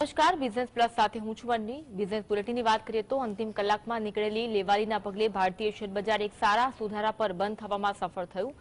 નમસ્કાર, business plus સાથે હું છું વન્ની। બિઝનેસ બુલેટિનની વાત કરીએ તો અંતિમ કલાકમાં નીકળેલી લેવાલીના પગલે ભારતીય શેર બજાર એક સારા સુધારા પર બંધ થવામાં સફળ થયું।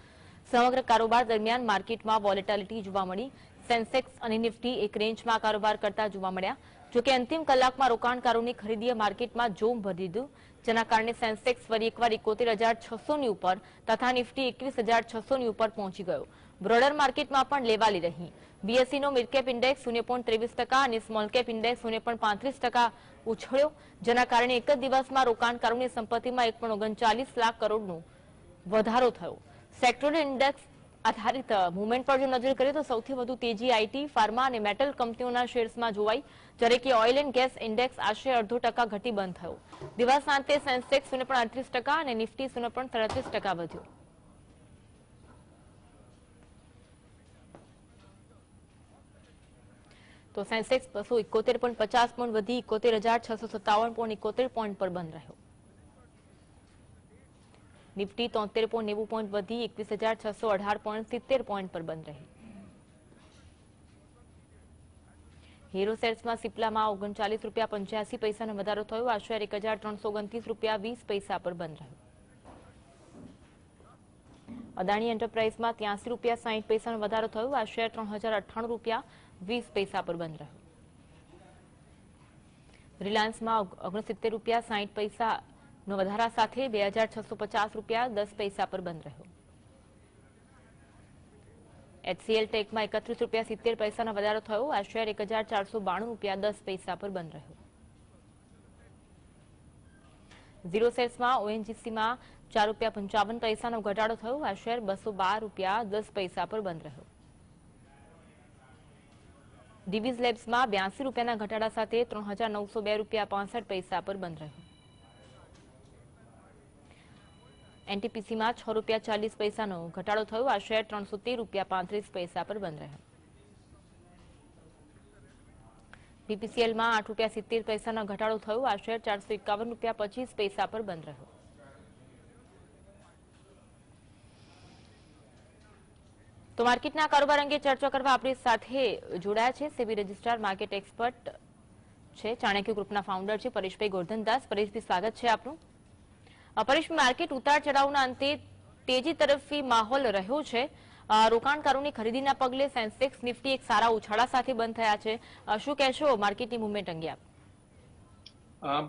સમગ્ર કારોબાર દરમિયાન માર્કેટમાં વોલેટિલિટી જોવા મળી। સેન્સેક્સ અને નિફ્ટી એક રેન્જમાં કારોબાર કરતા જોવા મળ્યા। જોકે અંતિમ કલાકમાં રોકાણકારોની ખરીદીએ માર્કેટમાં જોમ ભરી દીધું, જેના કારણે સેન્સેક્સ ફરી એકવાર 71,600ની ઉપર તથા નિફ્ટી 21,600ની ઉપર પહોંચી ગયો। બ્રોડર માર્કેટમાં પણ લેવાલી રહી। બીએસઈનો મિડ કેપ ઇન્ડેક્સ 0.23% અને સ્મોલ કેપ ઇન્ડેક્સ 0.35% ઉછળ્યો, જેના કારણે એક જ દિવસમાં રોકાણકારોની સંપત્તિમાં 1.39 લાખ કરોડનો વધારો થયો। સેક્ટરલ ઇન્ડેક્સ આધારિત મૂવમેન્ટ પર જો નજર કરીએ તો સૌથી વધુ તેજી આઈટી, ફાર્મા અને મેટલ કંપનીઓના શેર્સમાં જોવાઈ, જ્યારે કે ઓઇલ એન્ડ ગેસ ઇન્ડેક્સ આશરે 0.5% ઘટી બંધ થયો। દિવસાંતે સેન્સેક્સ 0.38% અને નિફ્ટી 0.37% વધ્યો। તો સેન્સેક્સ 271.50 પોઈન્ટ વધી 71,657.71 પોઈન્ટ પર બંધ રહ્યો। નિફ્ટી 73.90 પોઈન્ટ વધી 21,618.70 પોઈન્ટ પર બંધ રહી। હીરો શેર્સમાં સિપ્લામાં 39.85 રૂપિયાનો વધારો થયો। આ શેર 1,329.20 રૂપિયા પર બંધ રહ્યો। અદાણી એન્ટરપ્રાઇઝમાં 83.60 રૂપિયાનો વધારો થયો। આ શેર 3,098.20 રૂપિયા પર બંધ રહ્યો। રિલાયન્સમાં 69.60 રૂપિયાનો વધારા સાથે 2,650.10 રૂપિયા પર બંધ રહ્યો। એચસીએલ ટેકમાં 31.70 રૂપિયાનો વધારો થયો। આ શેર 1,492.10 રૂપિયા પર બંધ રહ્યો। ઝીરો શેર્સમાં ઓએનજીસીમાં 4.55 રૂપિયાનો ઘટાડો થયો। આ શેર 212.10 રૂપિયા પર બંધ રહ્યો। ડીવીઝ લેબ્સમાં 82 રૂપિયાના ઘટાડા સાથે 3,902.65 રૂપિયા પર બંધ રહ્યો। એનટીપીસીમાં 6.40 રૂપિયાનો ઘટાડો થયો। આ શેર 313.35 રૂપિયા પર બંધ રહ્યો। બીપીસીએલમાં 8.70 રૂપિયાનો ઘટાડો થયો। આ શેર 451.25 રૂપિયા પર બંધ રહ્યો। તો માર્કેટના કારોબાર અંગે ચર્ચા કરવા આપણી સાથે જોડાયા છે સેબી રજિસ્ટ્રાર માર્કેટ એક્સપર્ટ છે, ચાણક્ય ગ્રુપના ફાઉન્ડર છે પરેશભાઈ ગોરધનદાસ। પરેશભાઈ, સ્વાગત છે આપનું। પરેશભાઈ, માર્કેટ ઉતાર ચઢાવના અંતે તેજી તરફી માહોલ રહ્યો છે। રોકાણકારોની ખરીદીના પગલે સેન્સેક્સ, નિફ્ટી એક સારા ઉછાળા સાથે બંધ થયા છે। શું કહેશો માર્કેટની મૂવમેન્ટ અંગે આપ?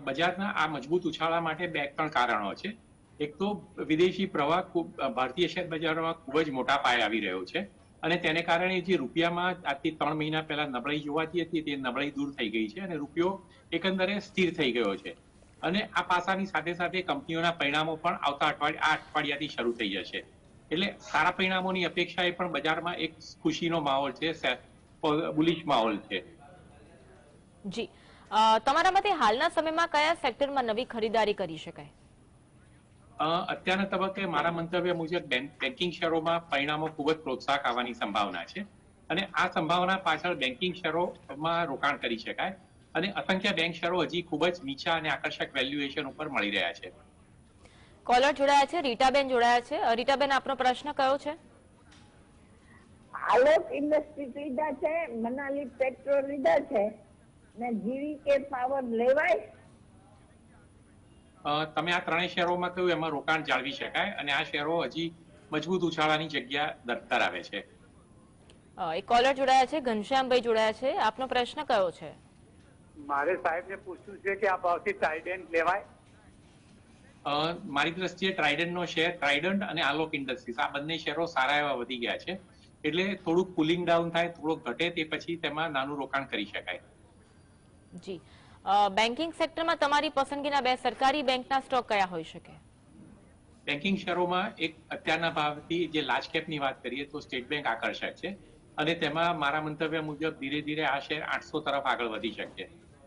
બજારના આ મજબૂત ઉછાળા માટે 2-3 કારણો છે। એક તો વિદેશી પ્રવાહ ભારતીય શેર બજારોમાં ખૂબ જ મોટા પાયે આવી રહ્યો છે અને તેને કારણે જે રૂપિયામાં આજથી 3 મહિના પહેલા નબળાઈ જોવાતી હતી તે નબળાઈ દૂર થઈ ગઈ છે અને રૂપિયો એકંદરે સ્થિર થઈ ગયો છે। અને આ પાસાની સાથે સાથે કંપનીઓના પરિણામો પણ આવતા અઠવાડિયાથી શરૂ થઈ જશે, એટલે સારા પરિણામોની અપેક્ષાએ પણ બજારમાં એક ખુશીનો માહોલ છે, બુલિશ માહોલ છે। જી, તમારા મતે હાલના સમયમાં કયા સેક્ટરમાં નવી ખરીદારી કરી શકાય? અત્યારના તબક્કે મારા મંતવ્ય મુજબ બેન્કિંગ શેરોમાં પરિણામો ખૂબ જ પ્રોત્સાહક આવવાની સંભાવના છે અને આ સંભાવના પાછળ બેન્કિંગ શેરોમાં રોકાણ કરી શકાય અને અસંખ્ય બેંક શેરો હજી ખૂબ જ નીચા અને આકર્ષક વેલ્યુએશન ઉપર મળી રહ્યા છે। કોલર જોડાયા છે, રીટાબેન જોડાયા છે। રીટાબેન, આપનો પ્રશ્ન કયો છે? આલોક ઇન્ડસ્ટ્રીઝ લીધા છે, મનાલી પેટ્રોલ લીધા છે ને જીવીકે પાવર લેવાય? તમે આ ત્રણેય શેરોમાં કહ્યું એમાં રોકાણ જાળવી શકાય અને આ શેરો હજી મજબૂત ઉછાળાની જગ્યા ધરાવે છે। એક કોલર જોડાયા છે, ઘનશ્યામભાઈ જોડાયા છે। આપનો પ્રશ્ન કયો છે? મારે સાહેબને પૂછવું છે કે આ ભાવથી ટ્રાઇડન્ટ લેવાય? મારી દ્રષ્ટિએ ટ્રાઇડન્ટનો શેર, ટ્રાઇડન્ટ અને આલોક ઇન્ડસ્ટ્રીઝ આ બંને શેરો સારા એવા વધી ગયા છે, એટલે થોડુંક કુલિંગ ડાઉન થાય, થોડુંક ઘટે તે પછી તેમાં નાનું રોકાણ કરી શકાય। જી, બેન્કિંગ સેક્ટરમાં તમારી પસંદગીના 2 સરકારી બેંકના સ્ટોક કયા હોઈ શકે? બેન્કિંગ શેરોમાં એક અત્યારના ભાવથી જે લાર્જ કેપની વાત કરીએ તો સ્ટેટ બેંક આકર્ષક છે અને તેમાં મારા મંતવ્ય મુજબ ધીરે ધીરે આ શેર 800 તરફ આગળ વધી શકશે।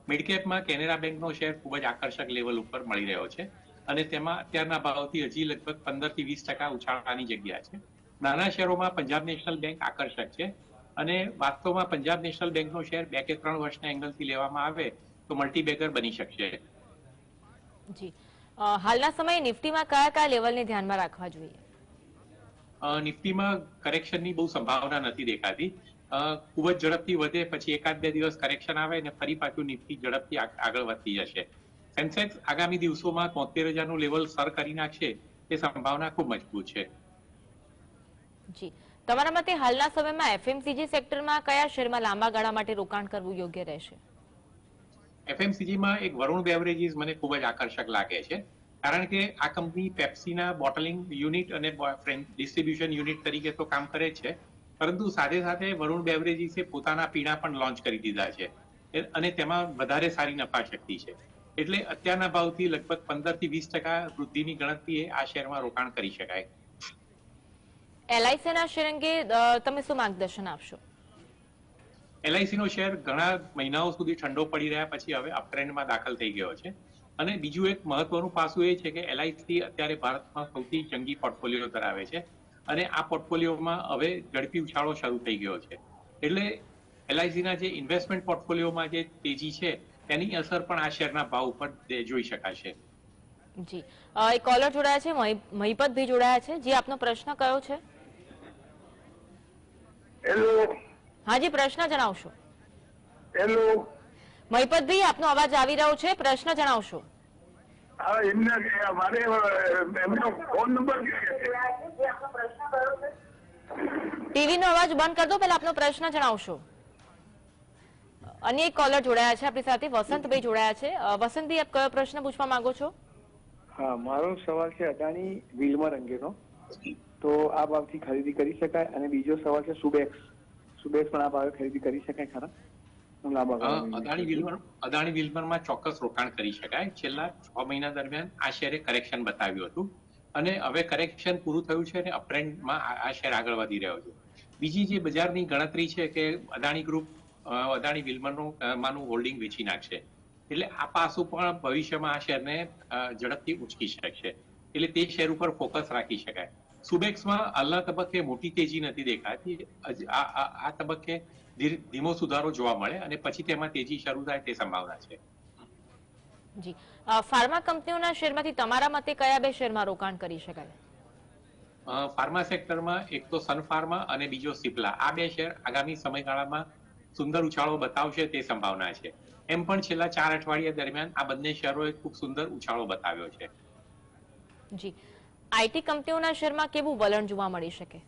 મિડ કેપમાં કેનેરા બેંકનો શેર ખૂબ જ આકર્ષક લેવલ ઉપર મળી રહ્યો છે અને તેમાં અત્યારના ભાવથી હજી લગભગ 15 થી 20% ઉછાળાની જગ્યા છે। નાના શેરોમાં પંજાબ નેશનલ બેંક આકર્ષક છે અને વાસ્તવમાં પંજાબ નેશનલ બેંકનો શેર 2 કે 3 વર્ષના એંગલથી લેવામાં આવે તો મલ્ટીબેગર બની શકશે। જી, હાલના સમયે નિફ્ટીમાં કયા લેવલને ધ્યાનમાં રાખવા જોઈએ? નિફ્ટીમાં કરેક્શનની બહુ સંભાવના નથી દેખાતી, ખૂબ જ ઝડપથી વધે, પછી એકાદ બે દિવસ કરેક્શન આવે અને ફરી પાછું નિફ્ટી ઝડપથી આગળ વધતી જશે. સેન્સેક્સ આગામી દિવસોમાં 73,000નું લેવલ સર કરી નાખશે તે સંભાવના ખૂબ મજબૂત છે. જી, તમારા મતે હાલના સમયમાં એફએમસીજી સેક્ટરમાં કયા શેરમાં લાંબા ગાળા માટે રોકાણ કરવું યોગ્ય રહેશે? એફએમસીજીમાં એક વરુણ બેવરેજીસ મને ખૂબ જ આકર્ષક લાગે છે, કારણ કે આ કંપની પેપ્સીના બોટલિંગ યુનિટ અને ડિસ્ટ્રીબ્યુશન યુનિટ તરીકે તો કામ કરે છે, પરંતુ સાથે સાથે વરુણ બેવરેજીસે પોતાના પીણા પણ લોન્ચ કરી દીધા છે અને તેમાં વધારે સારી નફા શક્તિ છે. એટલે અત્યારના ભાવથી લગભગ 15 થી 20% વૃદ્ધિની ગણતરીએ આ શેરમાં રોકાણ કરી શકાય. એલઆઈસીના શેર અંગે તમે શું માર્ગદર્શન આપશો? એલઆઈસીનો શેર ઘણા મહિનાઓ સુધી ઠંડો પડી રહ્યા પછી હવે અપટ્રેન્ડમાં દાખલ થઈ ગયો છે. અને બીજું એક મહત્વનું પાસું એ છે કે એલઆઈસી અત્યારે ભારતમાં સૌથી જંગી પોર્ટફોલિયો ધરાવે છે અને આ પોર્ટફોલિયોમાં હવે ઝડપી ઉછાળો શરૂ થઈ ગયો છે. એટલે એલઆઈસીના જે ઇન્વેસ્ટમેન્ટ પોર્ટફોલિયોમાં જે તેજી છે તેની અસર પણ આ શેરના ભાવ ઉપર જોઈ શકાશે. જી, એક કોલર જોડાયા છે, મહિપતભાઈ જોડાયા છે. જી, આપનો પ્રશ્ન કયો છે? હેલો. હાજી, પ્રશ્ન જણાવશો. હેલો. મહિપતભાઈ, આપનો અવાજ આવી રહ્યો છે, પ્રશ્ન જણાવશો. હા, મારે એમનો ફોન નંબર ટીવી નો અવાજ બંધ કરી દો, પહેલા આપનો પ્રશ્ન જણાવશો. અન્ય એક કોલર જોડાયા છે આપણી સાથે, વસંતભાઈ જોડાયા છે. વસંતભાઈ, આપ કયો પ્રશ્ન પૂછવા માંગો છો? હા, મારો સવાલ છે અદાણી વિલમર અંગેનો. તો આ ભાવથી ખરીદી કરી શકાય? અને બીજો સવાલ છે સુબેક્સ પણ આ ભાવે ખરીદી કરી શકાય ખરા? અદાણી વિલમરમાં ચોક્કસ રોકાણ કરી શકાય. છેલ્લા 6 મહિના દરમિયાન આ શેરે કરેક્શન બતાવ્યું હતું અને હવે કરેક્શન પૂરું થયું છે અને અપટ્રેન્ડમાં આ શેર આગળ વધી રહ્યો છે. બીજી જે બજારની ગણતરી છે કે અદાણી ગ્રુપ અદાણી વિલમરનું માનું હોલ્ડિંગ વેચી નાખશે, એટલે આ પાસું પણ ભવિષ્યમાં આ શેરને ઝડપથી ઉંચકી શકશે. એટલે તે શેર ઉપર ફોકસ રાખી શકાય. સુબેક્સમાં હાલના તબક્કે મોટી તેજી નથી દેખાતી. આ તબક્કે ધીમો સુધારો જોવા મળે અને પછી તેમાં તેજી શરૂ થાય તે સંભાવના છે. જી, ફાર્મા કંપનીઓના શેરમાંથી તમારા મતે કયા બે શેરમાં રોકાણ કરી શકાય? ફાર્મા સેક્ટરમાં એક તો સન ફાર્મા અને બીજો સિપ્લા. આ બે શેર આગામી સમયગાળામાં સુંદર ઉછાળો બતાવશે તે સંભાવના છે. એમ પણ છેલ્લા 4 અઠવાડિયા દરમિયાન આ બંને શેરોએ ખૂબ સુંદર ઉછાળો બતાવ્યો છે. જી, આઈટી કંપનીઓના શેરમાં કેવું વલણ જોવા મળી શકે?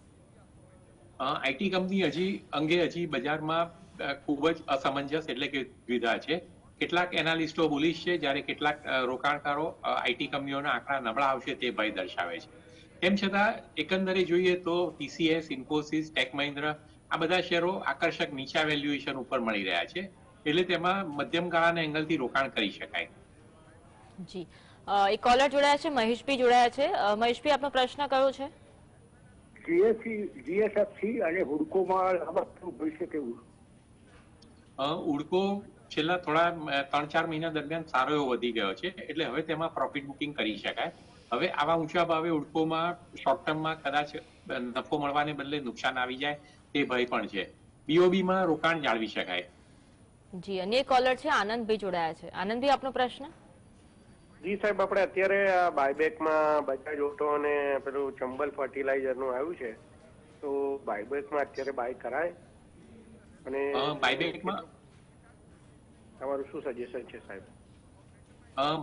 આઈટી કંપની હજી બજારમાં ખૂબ જ અસમંજસ એટલે કે દ્વિધા છે. કેટલાક એનાલિસ્ટો બુલિશ છે, જ્યારે કેટલાક રોકાણકારો આઈટી કંપનીઓના આંકડા નબળા આવશે તે ભય દર્શાવે છે. તેમ છતાં એકંદરે જોઈએ તો ટીસીએસ, ઇન્ફોસિસ, ટેક મહિન્દ્રા આ બધા શેરો આકર્ષક નીચા વેલ્યુએશન ઉપર મળી રહ્યા છે, એટલે તેમાં મધ્યમ ગાળાના એંગલથી રોકાણ કરી શકાય. જી, એક કોલર જોડાયા છે, મહેશભાઈ જોડાયા છે. મહેશભાઈ, આપનો પ્રશ્ન કયો છે? જીએસએફસી અને હુડકોમાં ભવિષ્ય કેવું? હુડકો છેલ્લા થોડા 3-4 મહિના દરમિયાન સારો એવો વધી ગયો છે, એટલે હવે તેમાં પ્રોફિટ બુકિંગ કરી શકાય. હવે આવા ઊંચા ભાવે હુડકોમાં શોર્ટ ટર્મમાં કદાચ નફો મળવાને બદલે નુકસાન આવી જાય તે ભય પણ છે. બીઓબીમાં રોકાણ જાળવી શકાય. જી, અન્ય એક કોલર છે, આનંદભાઈ જોડાયા છે. આનંદભાઈ, આપનો પ્રશ્ન? જી સાહેબ, આપણે અત્યારે બાયબેકમાં બજાજ ઓટો અને પેલું ચંબલ ફર્ટિલાઇઝર નું આવ્યું છે, તો બાયબેકમાં અત્યારે બાય કરાય? અને બાયબેકમાં તમારું શું સજેશન છે સાહેબ?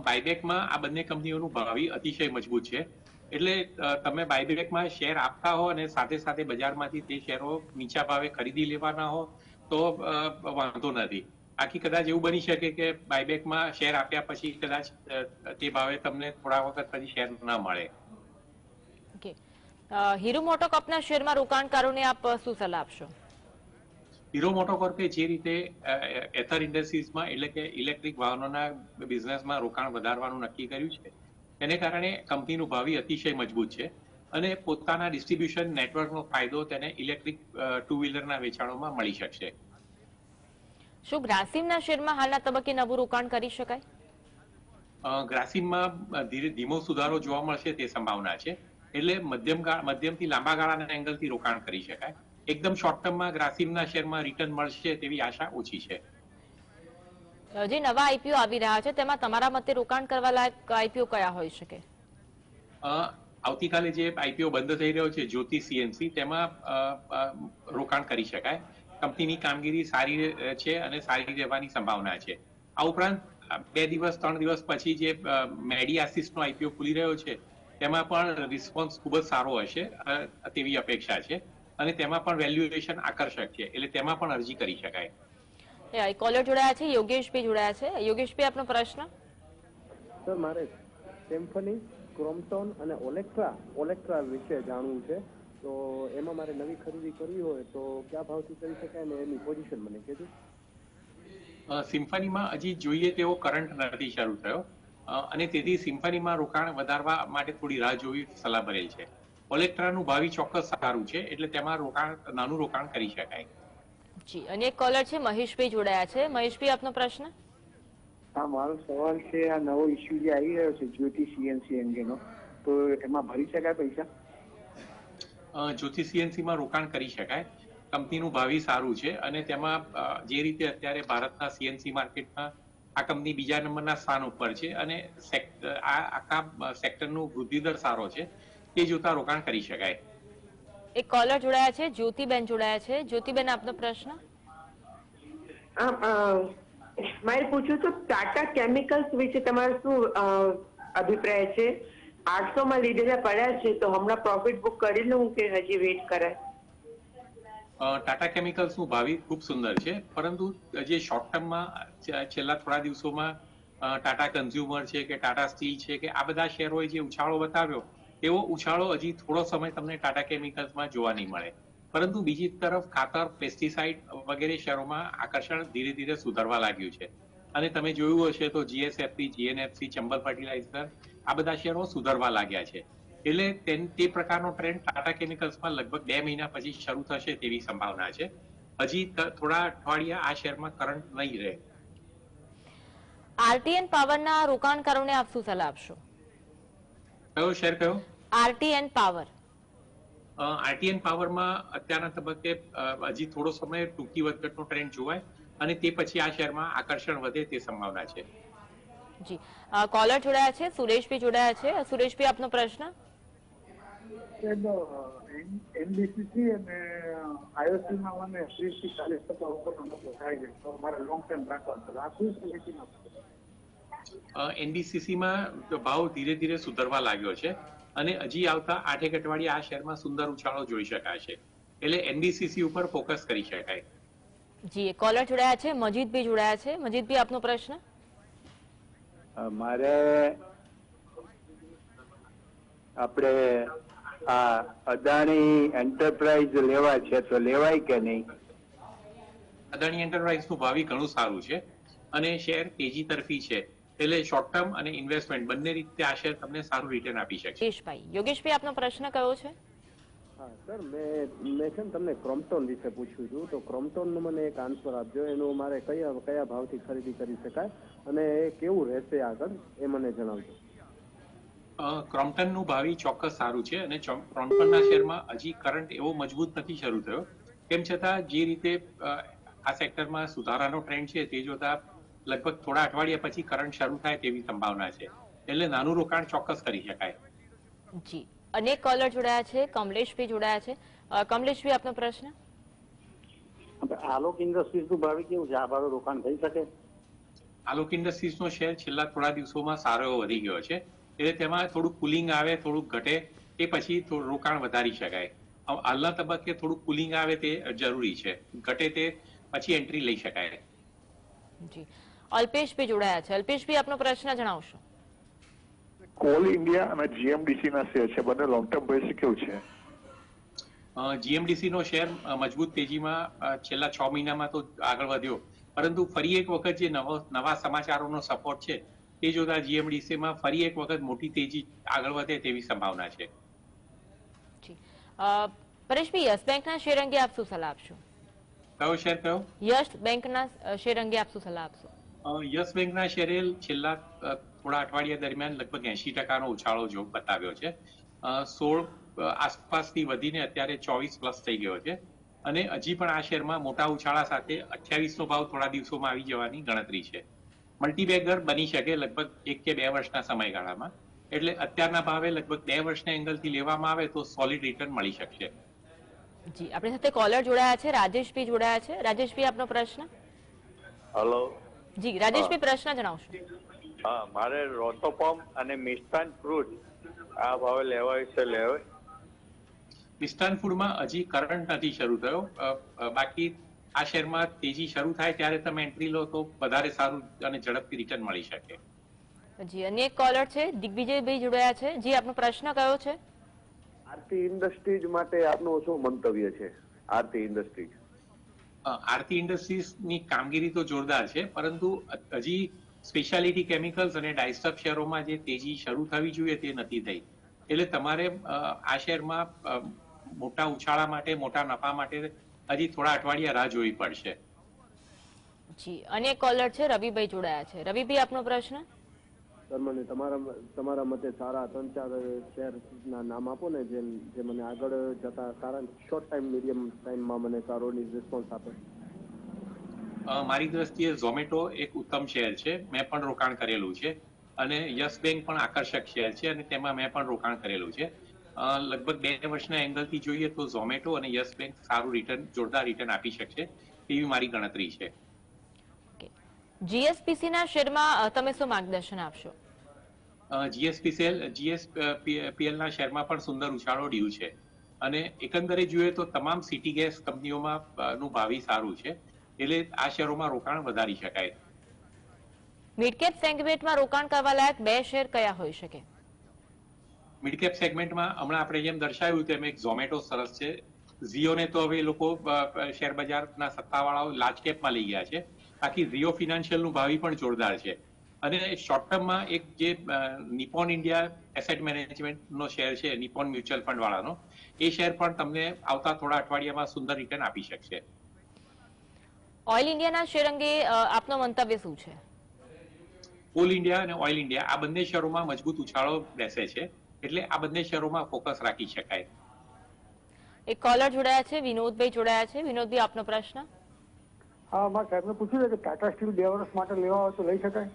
બાયબેકમાં આ બંને કંપનીઓનું ભાવિ અતિશય મજબૂત છે, એટલે તમે બાયબેકમાં શેર આપતા હો અને સાથે સાથે બજારમાંથી તે શેરો નીચા ભાવે ખરીદી લેવાના હો તો વાંધો નથી. આખી કદાચ એવું બની શકે કે બાયબેકમાં શેર આપ્યા પછી કદાચ તે ભાવે તમને થોડા વખત પછી શેર ન મળે. ઓકે, હીરો મોટોકોર્પના શેરમાં રોકાણકારોને આપ શું સલાહ આપશો? હીરો મોટોકોર્પે જે રીતે એથર ઇન્ડસ્ટ્રીઝમાં એટલે કે ઇલેક્ટ્રિક વાહનોના બિઝનેસમાં રોકાણ વધારવાનું નક્કી કર્યું છે, તેને કારણે કંપનીનું ભાવિ અતિશય મજબૂત છે અને પોતાના ડિસ્ટ્રીબ્યુશન નેટવર્કનો ફાયદો તેને ઇલેક્ટ્રિક ટુ વ્હીલરના વેચાણોમાં મળી શકશે. શું ગ્રાસિમના શેરમાં હાલના તબક્કે નવું રોકાણ કરી શકાય? ગ્રાસિમમાં ધીમો સુધારો જોવા મળશે તે સંભાવના છે, એટલે મધ્યમથી લાંબા ગાળાના એંગલથી રોકાણ કરી શકાય. એકદમ શોર્ટ ટર્મમાં ગ્રાસિમના શેરમાં રિટર્ન મળશે તેવી આશા ઓછી છે. જે નવા આઈપીઓ આવી રહ્યા છે તેમાં તમારા મતે રોકાણ કરવા લાયક આઈપીઓ કયા હોઈ શકે? આવતીકાલે જે આઈપીઓ બંધ થઈ રહ્યો છે જ્યોતિ સીએનસી, તેમાં રોકાણ કરી શકાય. કંપનીની કામગીરી સારી છે અને સારી રહેવાની સંભાવના છે. આ ઉપરાંત 2 દિવસ 3 દિવસ પછી જે મેડિયાસિસનો આઈપીઓ ખુલી રહ્યો છે તેમાં પણ રિસ્પોન્સ ખૂબ જ સારો હશે તેવી અપેક્ષા છે અને તેમાં પણ વેલ્યુએશન આકર્ષક છે, એટલે તેમાં પણ અરજી કરી શકાય. કોલર જોડાયા છે, યોગેશભાઈ જોડાયા છે. યોગેશભાઈ, આપનો પ્રશ્ન. સર, મારે સિમ્ફની, ક્રોમ્પટન અને ઓલેક્ટ્રા વિશે જાણવું છે. તો એમાં મારે નવી ખરીદી કરવી હોય તો કયા ભાવથી કરી શકાય અને એની પોઝિશન મને કહેજો. સિમ્ફનીમાં હજી જોઈએ તેવો કરંટ નથી શરૂ થયો અને તેથી સિમ્ફનીમાં રોકાણ વધારવા માટે થોડી રાહ જોવી સલાહ ભરેલ છે. ઓલેક્ટ્રાનું ભાવિ ચોક્કસ સારું છે, એટલે તેમાં નાનું રોકાણ કરી શકાય. જી, અને એક કોલર છે, મહેશભાઈ જોડાયા છે. મહેશભાઈ, આપનો પ્રશ્ન. હા, મારો સવાલ છે, આ નવો ઇસ્યુ જે આવી રહ્યો છે જ્યોતિ સીએનસી અંગેનો, તો એમાં ભરી શકાય પૈસા? જ્યોતિ સીએનસીમાં રોકાણ કરી શકાય. કંપનીનું ભાવિ સારું છે અને તેમાં જે રીતે અત્યારે ભારતના સીએનસી માર્કેટમાં આ કંપની બીજા નંબરના સ્થાન ઉપર છે અને આ આખા સેક્ટરનું વૃદ્ધિદર સારો છે, તે જોતા રોકાણ કરી શકાય. એક કોલર જોડાયા છે, જ્યોતિબેન જોડાયા છે. જ્યોતિબેન, આપનો પ્રશ્ન. મારે પૂછ્યું હતું ટાટા કેમિકલ્સ વિશે તમારો શું અભિપ્રાય છે? 800 લીધેલા પડ્યા છે, તો હમણાં પ્રોફિટ બુક કરી લઉં કે હજી વેઇટ કરાય? ટાટા કેમિકલ્સનું ભાવિ ખૂબ સુંદર છે, પરંતુ જે શોર્ટ ટર્મમાં છેલ્લા થોડા દિવસોમાં ટાટા કન્ઝ્યુમર છે કે ટાટા સ્ટીલ છે કે આ બધા શેરોએ જે ઉછાળો બતાવ્યો એવો ઉછાળો હજી થોડો સમય તમને ટાટા કેમિકલ્સમાં જોવા નહીં મળે. પરંતુ બીજી તરફ ખાતર, પેસ્ટિસાઇડ વગેરે શેરોમાં આકર્ષણ ધીરે ધીરે સુધરવા લાગ્યું છે અને તમે જોયું હશે તો જીએસએફસી, જીએનએફસી, ચંબલ ફર્ટિલાઇઝર આ બધા શેરો સુધરવા લાગ્યા છે. એટલે તે પ્રકારનો ટ્રેન્ડ ટાટા કેમિકલ્સમાં લગભગ 2 મહિના પછી શરૂ થશે તેવી સંભાવના છે. હજી થોડા અઠવાડિયા આ શેરમાં કરંટ નહીં રહે. આરટીએન પાવરના રોકાણકારોને આપ શું સલાહ આપશો? કયો શેર કયો? આરટીએન પાવર. આરટીએન પાવરમાં અત્યારના તબક્કે હજી થોડો સમય ટૂંકી વધઘટનો ટ્રેન્ડ જોવાય અને તે પછી આ શેરમાં આકર્ષણ વધે તે સંભાવના છે. જી, કોલર જોડાયા છે, સુરેશભાઈ જોડાયા છે. સુરેશભાઈ, આપનો પ્રશ્ન. એનબીસીસી અને આઈઓસીમાં મને 30 થી 40% ઉપરનો નફો થાય છે, તો મારે લોંગ ટર્મ રાખવાનો આ શું છે? એનબીસીસીમાં ભાવ ધીરે ધીરે સુધરવા લાગ્યો છે અને હજી આવતા 8 અઠવાડિયા આ શેરમાં સુંદર ઉછાળો જોઈ શકાશે, એટલે એનબીસીસી ઉપર ફોકસ કરી શકાય. જી, કોલર જોડાયા છે, મજીદભાઈ જોડાયા છે. મજીદભાઈ, આપનો પ્રશ્ન. મારે આપણે આ અદાણી એન્ટરપ્રાઇઝ લેવા છે, તો લેવાય કે નહીં? અદાણી એન્ટરપ્રાઇઝનું ભાવિ ઘણું સારું છે અને શેર તેજી તરફી છે, એટલે શોર્ટ ટર્મ અને ઇન્વેસ્ટમેન્ટ બંને રીતે આ શેર તમને સારું રિટર્ન આપી શકે. યોગેશભાઈ, આપનો પ્રશ્ન કયો છે? હા સર, મેં છે ને તમને ક્રોમ્પટન વિશે પૂછ્યું હતું, તો ક્રોમ્પટનનો મને એક આન્સર આપજો. એનું મારે કયા ભાવથી ખરીદી કરી શકાય અને એ કેવું રહેશે આગળ, એ મને જણાવજો. ક્રોમ્પટનનું ભાવિ ચોક્કસ સારું છે અને ક્રોમ્પટનના શેરમાં હજી કરંટ એવો મજબૂત નથી શરૂ થયો. તેમ છતાં જે રીતે આ સેક્ટરમાં સુધારાનો ટ્રેન્ડ છે તે જોતા લગભગ થોડા અઠવાડિયા પછી કરંટ શરૂ થાય તેવી સંભાવના છે, એટલે નાનું રોકાણ ચોક્કસ કરી શકાય. જી, અનેક કોલર જોડાયા છે. કમલેશભાઈ જોડાયા છે. કમલેશભાઈ, આપનો પ્રશ્ન. આલોક ઇન્ડસ્ટ્રીઝનું ભાવિ કેવું છે? આ ભાવે રોકાણ થઈ શકે? આલોક ઇન્ડસ્ટ્રીઝનો શેર છેલ્લા થોડા દિવસોમાં સારો એવો વધી ગયો છે, એટલે તેમાં થોડું કુલિંગ આવે, થોડુંક ઘટે, તે પછી થોડું રોકાણ વધારી શકાય. હાલના તબક્કે થોડું કુલિંગ આવે તે જરૂરી છે, ઘટે તે પછી એન્ટ્રી લઈ શકાય. જી, અલ્પેશભાઈ જોડાયા છે. અલ્પેશભાઈ, આપનો પ્રશ્ન જણાવશો. કોલ ઇન્ડિયા અને જીએમડીસી ના શેર છે, બંને લોંગ ટર્મ ભવિષ્ય કેવું છે? જીએમડીસી નો શેર મજબૂત તેજીમાં છેલ્લા 6 મહિનામાં તો આગળ વધ્યો, પરંતુ ફરી એક વખત જે નવા સમાચારોનો સપોર્ટ છે તે જોતા જીએમડીસીમાં ફરી એક વખત મોટી તેજી આગળ વધે તેવી સંભાવના છે. પરેશભાઈ, યસ બેંકના શેર અંગે આપ શું સલાહ આપશો? કયો શેર કયો? યસ બેંકના શેર અંગે આપ શું સલાહ આપશો? યસ બેંકના શેરે છેલ્લા થોડા અઠવાડિયા દરમિયાન લગભગ 80% ઉછાળો જો બતાવ્યો છે. 16 આસપાસથી વધીને અત્યારે 24+ થઈ ગયો છે અને હજી પણ આ શેરમાં મોટા ઉછાળા સાથે 28નો ભાવ થોડા દિવસોમાં આવી જવાની ગણતરી છે. મલ્ટીબેગર બની શકે લગભગ 1 કે 2 વર્ષના સમયગાળામાં, એટલે અત્યારના ભાવે લગભગ 2 વર્ષના એંગલથી લેવામાં આવે તો સોલિડ રિટર્ન મળી શકશે. જી આપણી સાથે કોલર જોડાયા છે, રાજેશભાઈ જોડાયા છે. રાજેશભાઈ, આપનો પ્રશ્ન. હલો. જી રાજેશભાઈ, પ્રશ્ન જણાવશો. હા, મારે રોટોપમ અને મિષ્ટાન ફ્રૂટ આ ભાવે લેવાય છે લેવાય? મિષ્ટાન ફૂડમાં હજી કરંટ નથી શરૂ થયો. બાકી આ શેરમાં તેજી શરૂ થાય ત્યારે તમે એન્ટ્રી લો તો વધારે સારું અને ઝડપથી રિટર્ન મળી શકે. જી અન્ય એક કોલર છે, દિગ્વિજયભાઈ જોડાયા છે. જી આપનો પ્રશ્ન કયો છે? આરતી ઇન્ડસ્ટ્રીઝ માટે આપનું શું મંતવ્ય છે? આરતી ઇન્ડસ્ટ્રીઝ આરતી ઇન્ડસ્ટ્રીઝની કામગીરી તો જોરદાર છે, પરંતુ હજી સ્પેશિયાલિટી કેમિકલ્સ અને ડાયસ્ટફ શેરોમાં જે તેજી શરૂ થવી જોઈએ તે નથી થઈ. એટલે તમારે આ શેરમાં મોટા ઉછાળા માટે, મોટા નફા માટે હજી થોડા અઠવાડિયા રાહ જોવી પડશે. જી અન્ય કોલર છે, રવિભાઈ જોડાયા છે. રવિભાઈ, આપનો પ્રશ્ન. સર, મને તમારા મતે સારા 3-4 શેરના નામ આપો ને જે મને આગળ જતા સારા શોર્ટ ટાઈમ મીડિયમ ટાઈમમાં મને સારો રિસ્પોન્સ આપે. મારી દ્રષ્ટિએ ઝોમેટો એક ઉત્તમ શેર છે, મેં પણ રોકાણ કરેલું છે. અને યસ બેંક પણ આકર્ષક શેર છે અને તેમાં મેં પણ રોકાણ કરેલું છે. લગભગ 2 વર્ષના એંગલથી જોઈએ તો ઝોમેટો અને યસ બેંક સારું રિટર્ન, જોરદાર રિટર્ન આપી શકશે એવી મારી ગણતરી છે. જીએસપીસી ના શેરમાં તમે શું માર્ગદર્શન આપશો? જીએસપીએલ ના શેરમાં પણ સુંદર ઉછાળો ડ્યુ છે અને એકંદરે જોઈએ તો તમામ સિટી ગેસ કંપનીઓમાં નું ભાવિ સારું છે, એટલે આ શેરોમાં રોકાણ વધારી શકાય. મિડકેપ સેગમેન્ટમાં રોકાણ કરવા લાયક 2 શેર કયા હોઈ શકે? મિડકેપ સેગમેન્ટમાં હમણાં આપણે જેમ દર્શાવ્યું તેમ એક ઝોમેટો સરસ છે. ઝીઓને તો હવે લોકો શેર બજારના સત્તાવાળાઓ લાર્જ કેપમાં લઈ ગયા છે. બાકી ઝીઓ ફિનાન્શિયલનું ભાવિ પણ જોરદાર છે. અને શોર્ટ ટર્મમાં એક જે નિપોન ઇન્ડિયા એસેટ મેનેજમેન્ટનો શેર છે, નિપોન મ્યુચ્યુઅલ ફંડ વાળાનો, એ શેર પણ તમને આવતા થોડા અઠવાડિયામાં સુંદર રિટર્ન આપી શકશે. ઓઇલ ઇન્ડિયાના શેર અંગે આપનો મંતવ્ય શું છે? કોલ ઇન્ડિયા અને ઓઇલ ઇન્ડિયા આ બંને શેરોમાં મજબૂત ઉછાળો બેસે છે, એટલે આ બંને શેરોમાં ફોકસ રાખી શકાય. એક કોલર જોડાયા છે, વિનોદભાઈ જોડાયા છે. વિનોદભાઈ, આપનો પ્રશ્ન. હા, મારે સાહેબને પૂછ્યું છે કે ટાટા સ્ટીલ 2 વર્ષ માટે લેવા હોય તો લઈ શકાય?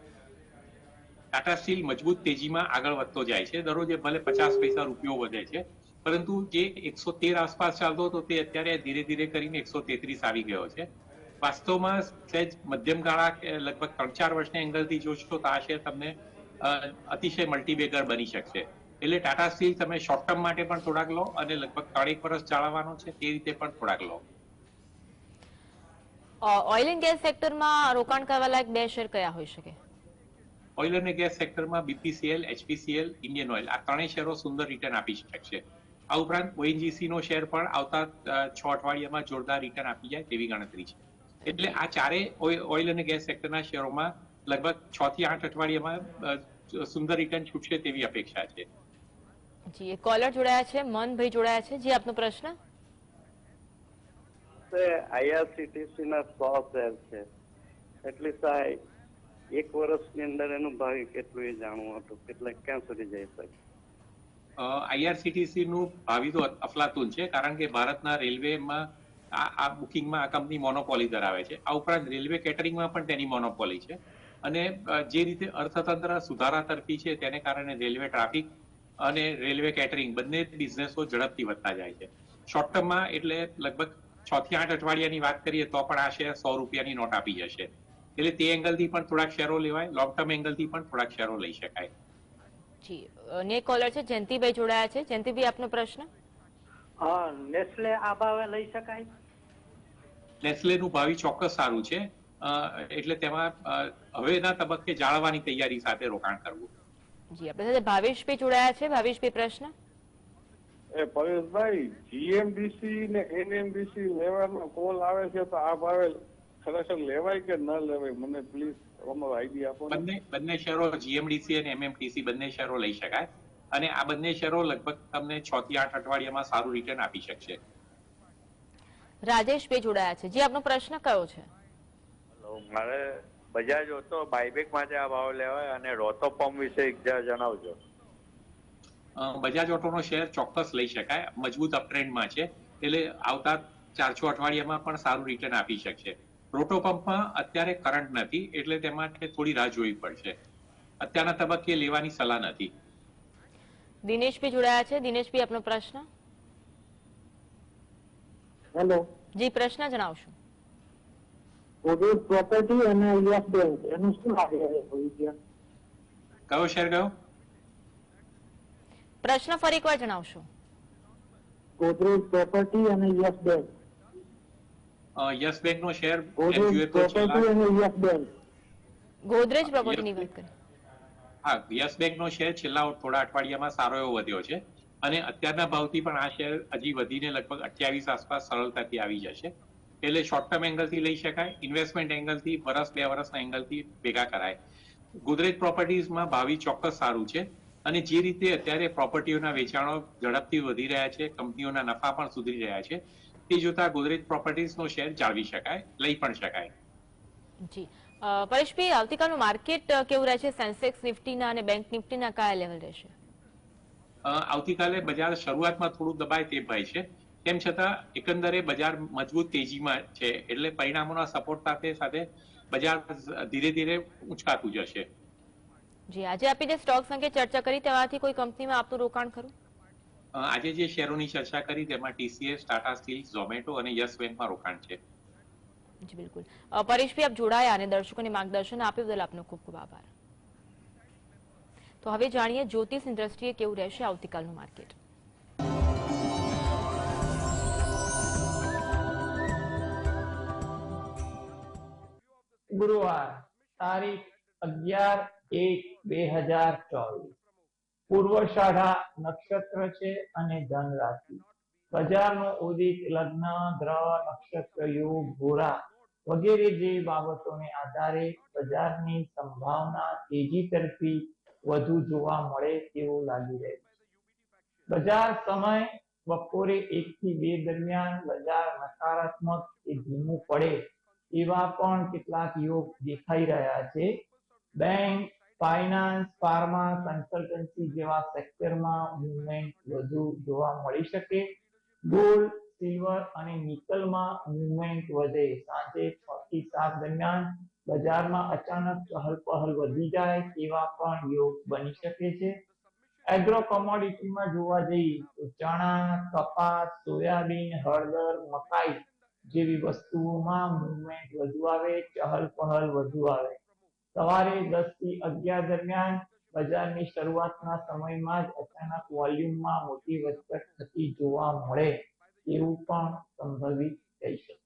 ટાટા સ્ટીલ મજબૂત તેજીમાં આગળ વધતો જાય છે. દરરોજ ભલે 50 પૈસા રૂપિયો વધે છે, પરંતુ જે 113 આસપાસ ચાલતો હતો તે અત્યારે ધીરે ધીરે કરીને 133 આવી ગયો છે. વાસ્તવમાં સહેજ મધ્યમ ગાળા લગભગ 3-4 વર્ષના એંગલથી જોશો તો આ શેર તમને અતિશય મલ્ટીબેગર બની શકશે. એટલે ટાટા સ્ટીલ તમે શોર્ટ ટર્મ માટે પણ થોડાક લો અને લગભગ 3-1 વર્ષ ચાલવાનો છે તે રીતે પણ થોડાક લો. ઓઇલ એન્ડ ગેસ સેક્ટરમાં રોકાણ કરવા લાયક 2 શેર કયા હોઈ શકે? ઓઇલ અને ગેસ સેક્ટરમાં બીપીસીએલ, એચપીસીએલ, ઇન્ડિયન ઓઇલ આ ત્રણેય શેરો સુંદર રિટર્ન આપી શકશે. આ ઉપરાંત ઓએનજીસી નો શેર પણ આવતા 6 અઠવાડિયામાં જોરદાર રિટર્ન આપી જાય તેવી ગણતરી છે. એટલે આ ચારેય ઓઇલ અને ગેસ સેક્ટરના શેરોમાં લગભગ 6 થી 8 અઠવાડિયામાં સુંદર રિટર્ન છૂટશે તેવી અપેક્ષા છે. જી એક કોલર જોડાયા છે, મનભાઈ જોડાયા છે. જી આપનો પ્રશ્ન. આઈઆરસીટીસી ના 100 શેર છે, એટલે સાહેબ 1 વર્ષની અંદર એનું ભાવ કેટલું એ જાણવું હતું, એટલે ક્યાં સુધી જઈ શકે? આઈઆરસીટીસી નું ભાવિ તો અફલાતુન છે, કારણ કે ભારતના રેલવેમાં આ બુકિંગમાં આ કંપની મોનોપોલી ધરાવે છે. આ ઉપરાંત રેલવે કેટરિંગમાં પણ તેની મોનોપોલી છે અને જે રીતે અર્થતંત્ર સુધારા તરફી છે તેને કારણે રેલવે ટ્રાફિક અને રેલવે કેટરિંગ બંને બિઝનેસો ઝડપથી વધતા જાય છે. શોર્ટ ટર્મમાં એટલે લગભગ 6 થી 8 અઠવાડિયાની વાત કરીએ તો પણ આ શેર 100 રૂપિયાની નોટ આપી જશે. એટલે તે એંગલથી પણ થોડાક શેરો લેવાય, લોંગ ટર્મ એંગલથી પણ થોડાક શેરો લઈ શકાય. જી ને કોલર છે, જયંતિભાઈ જોડાયા છે. જયંતિભાઈ, આપનો પ્રશ્ન. હા, નેસ્લે આ ભાવે લઈ શકાય? નેસ્લેનું ભાવિ ચોક્કસ સારું છે, એટલે તેમાં હવેના તબક્કે જાળવવાની તૈયારી સાથે રોકાણ કરવું. જી આપણી સાથે ભાવેશભાઈ જોડાયા છે. ભાવેશભાઈ, પ્રશ્ન. પરેશભાઈ, જીએમડીસી ને એનએમડીસી લેવાનો કોલ આવે છે તો આ ભાવે ખરેખર લેવાય કે ન લેવાય, મને પ્લીઝ અમારો આઈડિયા આપો. બંને શેરો જીએમડીસી અને એમએમટીસી બંને શેરો લઈ શકાય અને આ બંને શેરો લગભગ તમને 6 થી 8 અઠવાડિયામાં સારું રિટર્ન આપી શકશે. રાજેશભાઈ જોડાયા છે. જી આપનો પ્રશ્ન કયો છે? મારે બજાજ ઓટો બાયબેક માટે આ ભાવ લેવાય અને રોટોપમ વિશે જણાવજો. બજાજ ઓટોનો શેર ચોક્કસ લઈ શકાય, મજબૂત અપટ્રેન્ડમાં છે, એટલે આવતા 4-6 અઠવાડિયામાં પણ સારું રિટર્ન આપી શકશે. રોટોપંપમાં અત્યારે કરંટ નથી, એટલે તેમાં થોડી રાહ જોવી પડશે. અત્યારના તબક્કે લેવાની સલાહ નથી. દિનેશભાઈ જોડાયા છે. દિનેશભાઈ, આપનો પ્રશ્ન. હેલો, જી પ્રશ્ન જણાવશો. ગોદરેજ પ્રોપર્ટી અને યસ બેંક એનું શું લાગે છે? કયો શેર કયો? પ્રશ્ન ફરી એકવાર જણાવશો. ગોદરેજ પ્રોપર્ટી અને યસ બેંક. યસ બેંક નો શેર એમ ગોદરેજ જોઈએ તો પ્રોપર્ટી અને યસ બેંક. ગોદરેજ પ્રોપર્ટીની વાત કરીએ. હા, યસ બેંક નો શેર છેલ્લા થોડા અઠવાડિયામાં સારો એવો વધ્યો છે અને અત્યારના ભાવથી પણ આ શેર હજી વધીને લગભગ 28 આસપાસ સરળતાથી આવી જશે. એટલે શોર્ટ ટર્મ એંગલથી લઈ શકાય, ઇન્વેસ્ટમેન્ટ એંગલથી વર્ષ 2 વર્ષના એંગલથી ભેગા કરાય. ગોદરેજ પ્રોપર્ટીઝમાં ભાવિ ચોક્કસ સારું છે અને જે રીતે અત્યારે પ્રોપર્ટીઓના વેચાણો ઝડપથી વધી રહ્યા છે, કંપનીઓના નફા પણ સુધરી રહ્યા છે, તે જોતા ગોદરેજ પ્રોપર્ટીઝનો શેર જાળવી શકાય, લઈ પણ શકાય. જી પરેશભાઈ, આવતીકાલનું માર્કેટ કેવું રહેશે? સેન્સેક્સ નિફ્ટીના અને બેંક નિફ્ટીના કયા લેવલ રહેશે? આવતીકાલે બજાર શરૂઆતમાં થોડું દબાય તે ભય છે. તેમ છતાં એકંદરે બજાર મજબૂત તેજીમાં છે, એટલે પરિણામોના સપોર્ટ સાથે સાથે બજાર ધીરે ધીરે ઉંચકાતું જશે. જી, આજે આપી જે સ્ટોક્સ અંગે ચર્ચા કરી તેમાંથી કોઈ કંપનીમાં આપનું રોકાણ ખરું? આજે જે શેરોની ચર્ચા કરી તેમાં TCS, ટાટા સ્ટીલ, ઝોમેટો અને યસ બેંકમાં રોકાણ છે. જી બિલકુલ. પરેશભાઈ, આપ જોડાયા અને દર્શકોને માર્ગદર્શન આપ્યું બદલ આપનો ખૂબ ખૂબ આભાર. તો હવે જાણીએ જ્યોતિષની દ્રષ્ટિએ કેવું રહેશે આવતીકાલનું માર્કેટ. ગુરુવાર તારીખ 11/1/2024 પૂર્વષાઢા નક્ષત્ર છે અને ધન રાશિ. બજારનો ઉદિત લગ્ન, ગ્રહ, નક્ષત્ર યોગ, ભૂરા વગેરે જે બાબતોને આધારે બજારની સંભાવના તેજી તરફી વધુ જોવા મળે તેવું લાગી રહ્યું છે. બજાર સમય બપોરે 1 થી 2 દરમિયાન બજાર નકારાત્મક કે ધીમું પડે એવા પણ કેટલાક યોગ દેખાઈ રહ્યા છે. બેંક, ફાઇનાન્સ, ફાર્મા, કન્સલ્ટન્સી જેવા સેક્ટરમાં મૂવમેન્ટ વધુ જોવા મળી શકે. ગોલ્ડ, સિલ્વર અને નિકલમાં મૂવમેન્ટ વધે. સાંજે 6 થી 7 દરમિયાન બજારમાં અચાનક ચહલપહલ વધી જાય તેવા પણ યોગ બની શકે છે. એગ્રો કોમોડિટીમાં જોવા જઈએ તો ચણા, કપાસ, સોયાબીન, હળદર, મકાઈ જેવી વસ્તુઓમાં મૂવમેન્ટ વધુ આવે, ચહલપહલ વધુ આવે. સવારે 10 થી 11 દરમિયાન બજારની શરૂઆતના સમયમાં જ અચાનક વોલ્યુમમાં મોટી વધઘટ થતી જોવા મળે એવું પણ સંભવિત થઈ શકે.